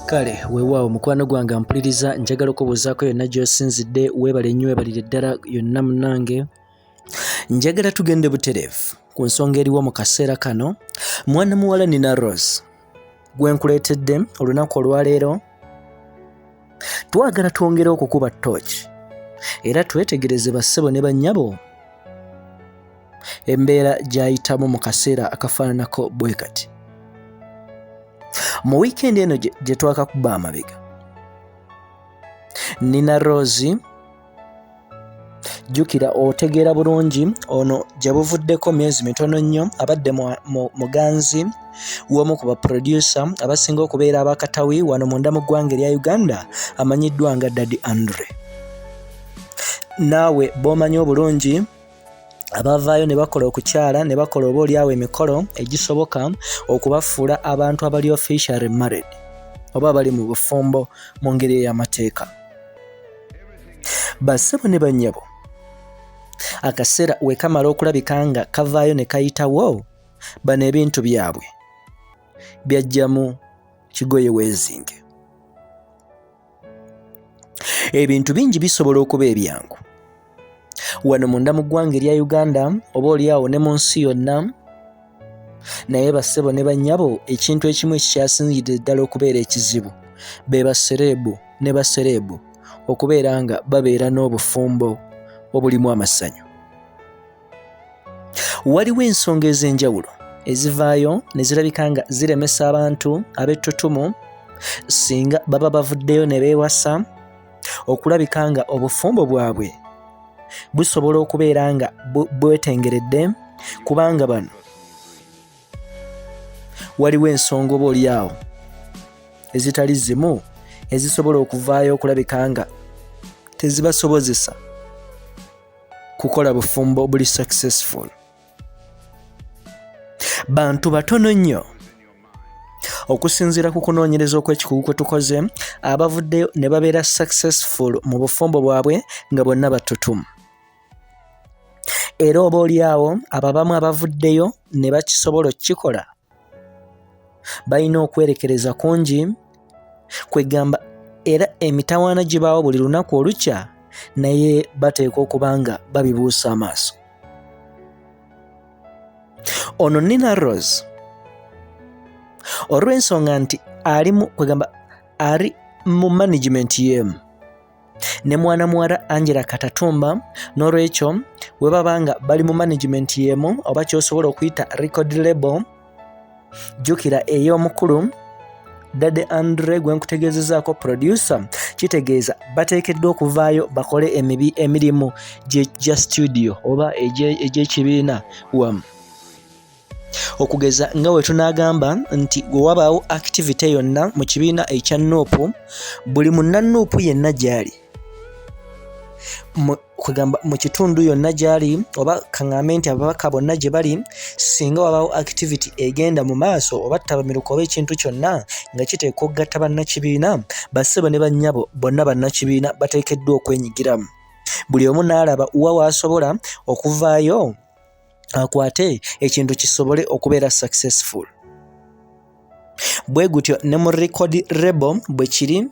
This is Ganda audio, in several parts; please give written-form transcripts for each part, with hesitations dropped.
Kale weewaawo mukwano gwange ampuliriza njagala okubuuzaako yonna gy'osinzidde weebale nnyo weebalire ddala yonna munnange. Njagala tugende butereevu ku nsonga eriwo mu kaseera kano. Mwana muwala nina Rose gwe nkuleetedde olunaku olwaleero. Twagala twongere okukuba ttooki era twetegereze bassebo ne bannyabo embeera gy'ayitamu mu kaseera akafaananako bwe kati. Mu wiikendi eno gye twakakuba amabega, nina Rose jjukira otegeera bulungi ono gye buvuddeko myezi mitono nnyo abadde muganzi w'omu ku baproducer abasinga okubeera abakatawi wano munda mu ggwanga erya Uganda amanyiddwa nga Daddy Andre. Naawe b'omanyi obulungi abavaayo ne bakola okukyala ne bakola oba oliawo emikolo egisoboka okubafuula abantu abali officially married oba abali mu bufumbo mu ngeri ey'amateeka. Bassebo ne bannyabo akaseera we kamala okulabika nga kavaayo ne kayitawo, bano ebintu byabwe byajjamu kigoye weezinge. Ebintu bingi bisobola okuba ebyangu wano munda mu ggwanga erya Uganda oba oliawo ne mu nsi yonna, naye bassebo ne bannyabo ekintu ekimu ekikyasinzidde ddala okubeera ekizibu be basereebu ne basereebu okubeera nga babeera n'obufumbo obulimu amasanyu. Waliwo ensonga ez'enjawulo ezivaayo ne zirabika nga ziremesa abantu ab'ettutumu singa baba bavuddeyo ne beewasa okulabika nga obufumbo bwabwe busobola okubeera nga bwetengeredde, kubanga bano waliwo ensonga oba oliawo ezitali zimu ezisobola okuvaayo okulabika nga tezibasobozesa kukola bufumbo buli successful. Bantu batono nnyo okusinziira ku kunoonyereza okw'ekikugu kwe tukoze abavuddeyo ne babeera successful mu bufumbo bwabwe nga bonna battutumu. Era oba oliawo ababamu abavuddeyo ne bakisobola okukikola balina okwerekereza kungi kwegamba era emitawaana gibaawo buli lunaku olukya naye bateekwa okuba nga babibuusa amaaso. Ono nina Rose olw'ensonga nti ali mu management y'emu ne mwana muwala Angella Katatumba, n'olwekyo we baba nga bali mu management y'emu oba ky'osobola okuyita record label, jjukira ey'omukulu Daddy Andre gwe nkutegeezezaako producer, kitegeeza bateekeddwa okuvaayo bakole emirimu gya studio oba egy'ekibiina wamu. Okugeza nga we tunaagamba nti bwe wabaawo activity yonna mu kibiina ekya Nuupu, buli munna Nuupu yenna gy'ali kugamba mu kitundu yonna gy'ali oba kaŋŋambe nti ababaka bonna gye bali, singa wabaawo activity egenda mu maaso oba ttabamiruka oba ekintu kyonna nga kiteekwa okugatta bannakibiina, bassebo ne bannyabo bonna bannakibiina bateekeddwa okwenyigiramu. Buli omu n'alaba wa waasobola okuvaayo akwate ekintu kisobole okubeera successful. Bwe gutyo ne mu record label bwe kiri,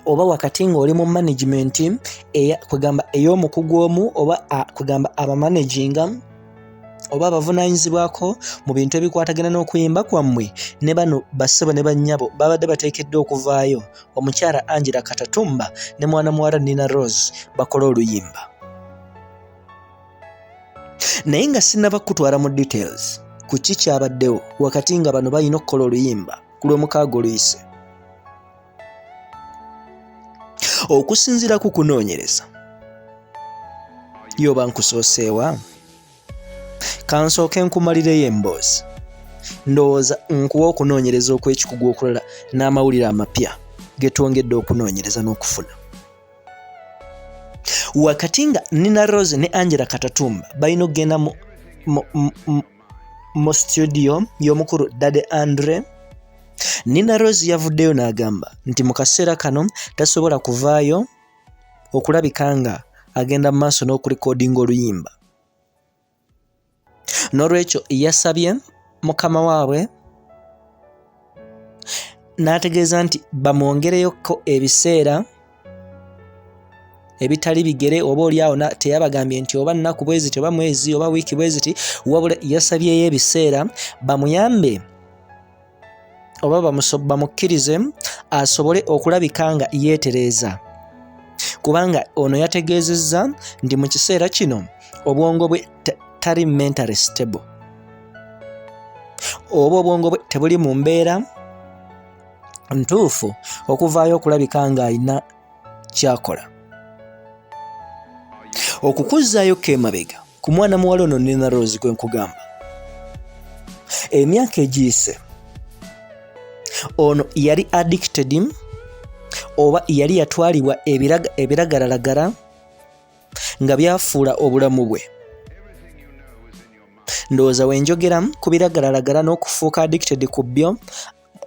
oba wakati ng'oli mu management kwegamba ey'omukugu omu oba kwegamba abamanaginga oba abavunaanyizibwako mu bintu ebikwatagana n'okuyimba kwammwe, ne bano bassebo ne bannyabo babadde bateekeddwa okuvaayo. Omukyala Angella Katatumba ne mwana muwala nina Rose bakola oluyimba. Naye nga sinnaba kutwala mu details ku ki kyabaddewo wakati nga bano balina okukola oluyimba ku lw'omukaaga oluyise. Okusinziira ku kunoonyereza yoba nkusooseewa, kansooke nkumalireyo emboozi, ndowooza nkuwa okunoonyereza okw'ekikugu okulala n'amawulire amapya ge twongedde okunoonyereza n'okufuna. Wakati nga nina Rose ne Angella Katatumba balina okugenda mu studio y'omukulu Daddy Andre, nina Rose yavuddeyo n'agamba nti mu kaseera kano tasobola kuvaayo okulabika nga agenda mu maaso n'okurekodinga oluyimba. N'olwekyo yasabye mukama waabwe n'ategeeza nti bamwongereyoko ebiseera ebitali bigere, oba oliawo teyabagambye nti oba nnaku bwe ziti oba mwezi oba wiiki bwe ziti, wabula yasabyeyo ebiseera bamuyambe oba bamukkirize asobole okulabika nga yeetereeza, kubanga ono yategeezezza nti mu kiseera kino obwongo bwe tali mentally stable, oba obwongo bwe tebuli mu mbeera ntuufu okuvaayo okulabika ng'alina kyakola. Okukuzzaayo k'emabega ku mwana muwala ono Nina Rose gwe nkugamba, emyaka egiyise ono yali addicted oba yali yatwalibwa ebiragalalagala nga byafuula obulamu bwe. Ndowooza wenjogera ku biragalalagala n'okufuuka addicted ku byo,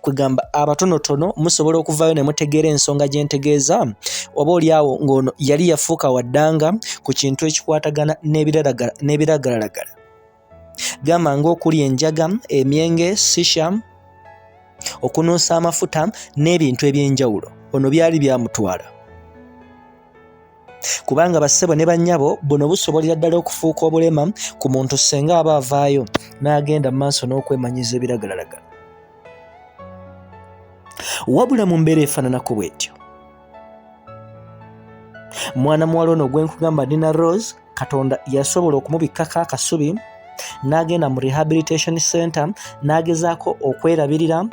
kugamba abatonotono musobola okuvaayo ne mutegeera ensonga gye ntegeeza, oba oliawo ng'ono yali yafuuka waddanga ku kintu ekikwatagana n'ebiragalalagala. Gamba ng'okuli enjaga, emyenge, sisha, okunuusa amafuta n'ebintu eby'enjawulo, ono byali byamutwala. Kubanga bassebo ne bannyabo buno busobolera ddala okufuuka obulema ku muntu senga aba avaayo n'agenda mu maaso n'okwemanyiza ebiragalalagala. Wabula mu mbeera efaananako bw'etyo, mwana muwala ono gwe nkugamba Nina Rose, Katonda yasobola okumubikkako akasubi, n'agenda mu rehabilitation center, n'agezaako okwerabirira,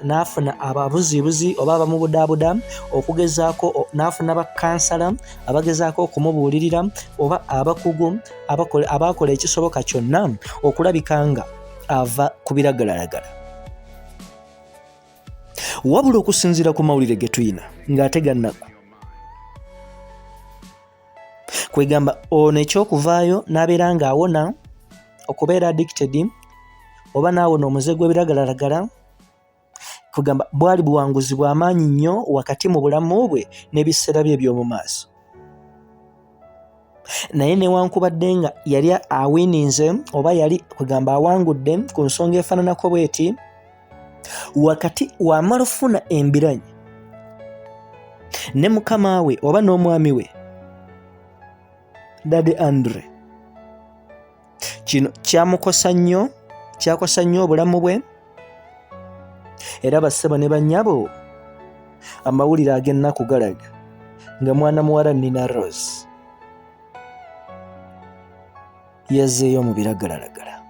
n'afuna ababuzibuzi oba abamubudaabuda, okugezaako n'afuna bakansala abagezaako okumubuulirira, oba abakugu abaakola ekisoboka kyonna okulabika nga ava ku biragalalagala. Wabula okusinziira ku mawulire ge tuyina ng'ate gannaku, kwegamba ono ekyokuvaayo n'abeera ng'awona okubeera addicted oba n'awona omuze gw'ebiragalalagala, kugamba bwali buwanguzi bw'amaanyi nnyo wakati mu bulamu bwe n'ebiseera bye eby'omu maaso. Naye newankubadde nga yali awininze oba yali kugamba awangudde ku nsonga efaananako bw'eti, wakati wamala ofuna embiranye ne mukama we oba n'omwami we Daddy Andre, kino kyakosa nnyo obulamu bwe, era bassebo ne bannyabo amawulire ag'ennaku galaga nga mwana muwala Nina Rose yazzeeyo mu biragalalagala.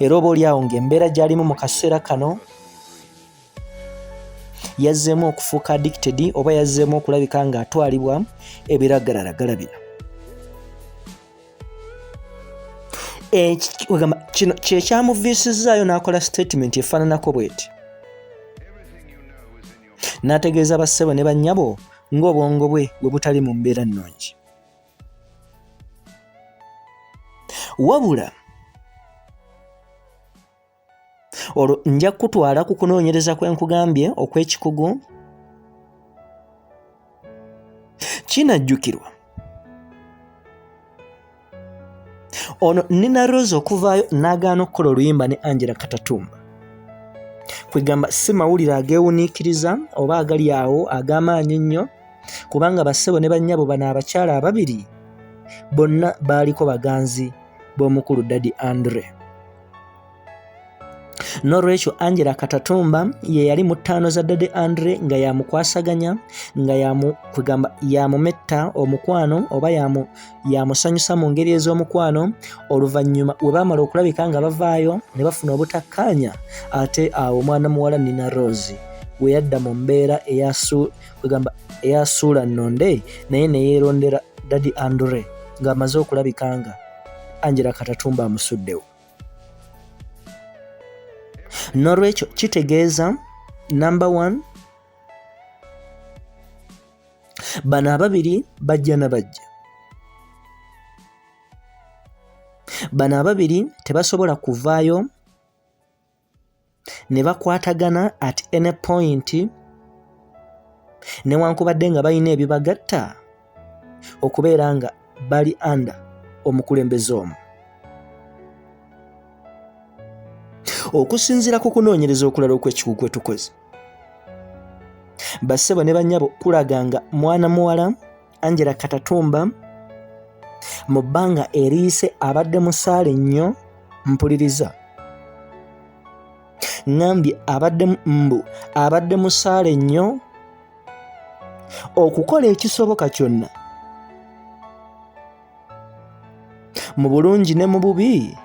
Era oba oliawo ng'embeera gy'alimu mu kaseera kano yazzeemu okufuuka addicted oba yazzeemu okulabika ng'atwalibwa ebiragalalagala bino. Kino kye kyamuviisizaayo n'akola statement efaananako bw'eti, n'ategeeza bassebo ne bannyabo ng'obwongo bwe butali mu mbeera nnungi. Wabula olwo nja kutwala ku kunoonyereza kwe nkugambye okw'ekikugu, kinajjukirwa ono Nina Rose okuvaayo n'agaana okukola oluyimba ne Angella Katatumba. Kwegamba si mawulire ageewuniikiriza oba agali awo ag'amaanyi nnyo, kubanga bassebo ne bannyabo bano abakyala ababiri bonna baaliko baganzi b'omukulu Daddy Andre. N'olwekyo Angella Katatumba ye yali mu ttaano za Daddy Andre nga yamukwasaganya, nga yamumetta omukwano oba yamusanyusa mu ngeri ez'omukwano. Oluvannyuma we baamala okulabika nga bavaayo ne bafuna obutakkaanya, ate awo omwana muwala Nina Rose we yadda mu mbeera eyasuula nnonde, naye ne yeerondera Daddy Andre ng'amaze okulabika nga Angella Katatumba amusuddewo. N'olwekyo kitegeeza number 1, bano ababiri bajja na bajja. Bano ababiri tebasobola kuvaayo ne bakwatagana at any point, newankubadde nga balina ebibagatta okubeera nga bali under omukulembeze omu. Okusinziira ku kunoonyereza okulala okw'ekikugu kwe tukoze, bassebo ne bannyabo kulaga nga mwana muwala Angella Katatumba mu bbanga eriyise abadde musaale nnyo. Mpuliriza, ngambye abadde musaale nnyo okukola ekisoboka kyonna mu bulungi ne mu bubi,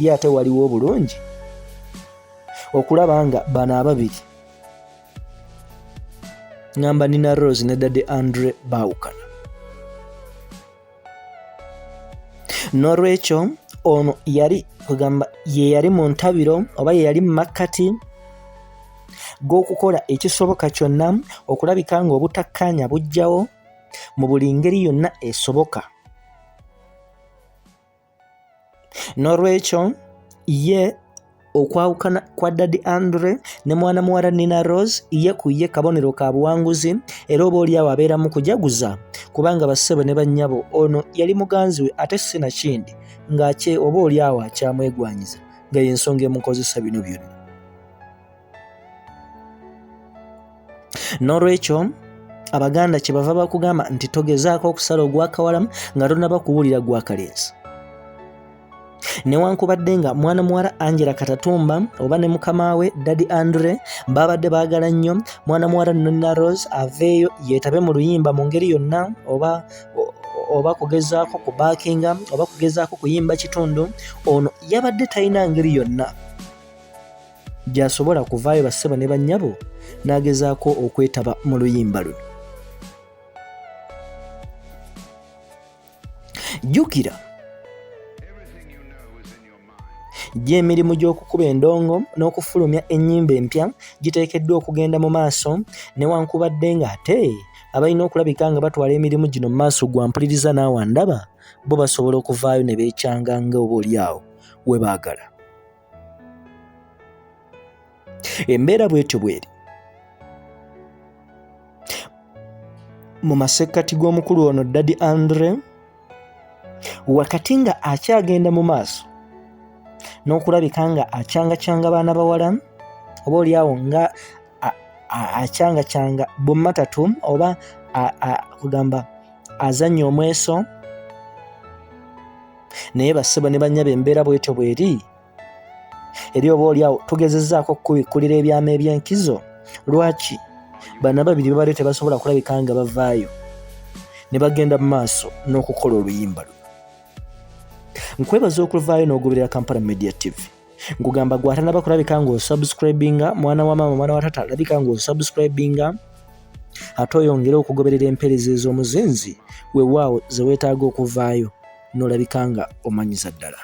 ye ate waliwo obulungi okulaba nga bano ababiri ngamba Nina Rose ne Daddy Andre baawukana. N'olwekyo ono yali kugamba ye yali mu ntabiro oba ye yali mu makkati g'okukola ekisoboka kyonna okulabika nga obutakkaanya bujjawo mu buli ngeri yonna esoboka. N'olwekyo ye okwawukana kwa Daddy Andre ne mwana muwala Nina Rose ye ku ye kabonero ka buwanguzi, era oba oliawo abeera mu kujaguza kubanga bassebo ne bannyabo ono yali muganzi we ate sinakindi ng'ake oba oliawo akyamwegwanyiza nga y'ensonga emukozesa bino byonna. N'olwekyo Abaganda kyebava bakugamba nti togezaako okusala ogwakawala nga tonnaba kuwulira gwakalenzi. Newankubadde nga mwana muwala Angella Katatumba oba ne mukama we Daddy Andre babadde baagala nnyo mwana muwala Nina Rose aveeyo yeetabe mu luyimba mu ngeri yonna, oba kugezaako kubaakinga oba kugezaako kuyimba kitundu, ono yabadde talina ngeri yonna gy'asobola kuvaayo bassebo ne bannyabo n'agezaako okwetaba mu luyimba luno. Jjukira gy'emirimu gy'okukuba endongo n'okufulumya ennyimba empya giteekeddwa okugenda mu maaso, newankubadde ng'ate abalina okulabika nga batwala emirimu gino mu maaso gwa mpuliriza naawe ndaba, bo basobola okuvaayo ne beekyanga nga oba oliawo we baagala. Embeera bw'etyo bw'eri mu masekkati g'omukulu ono Daddy Andre, wakati nga akyagenda mu maaso n'okulabika nga acyanga baana bawala oba oliawo nga acyanga bumatatu oba kugamba azannya omweso, naye bassebo ne bannyabo embeera bw'etyo bw'eri eri oba oliawo tugezezzaako okubikkulira ebyama eby'enkizo. Lwaki bano ababiri babadde tebasobola kulabika nga bavaayo ne bagenda mu maaso n'okukola oluyimba luno. Nkwebaza okuvaayo n'ogoberera Kampala Media TV. Nkugamba gwatanaba kulabika nga osubscribinga, mwana wa mama mwana wa tata alabika nga osubscribinga, ate oyongere okugoberera empeereza ez'omuzinzi weewaawo ze weetaaga okuvaayo n'olabika nga omanyiza ddala.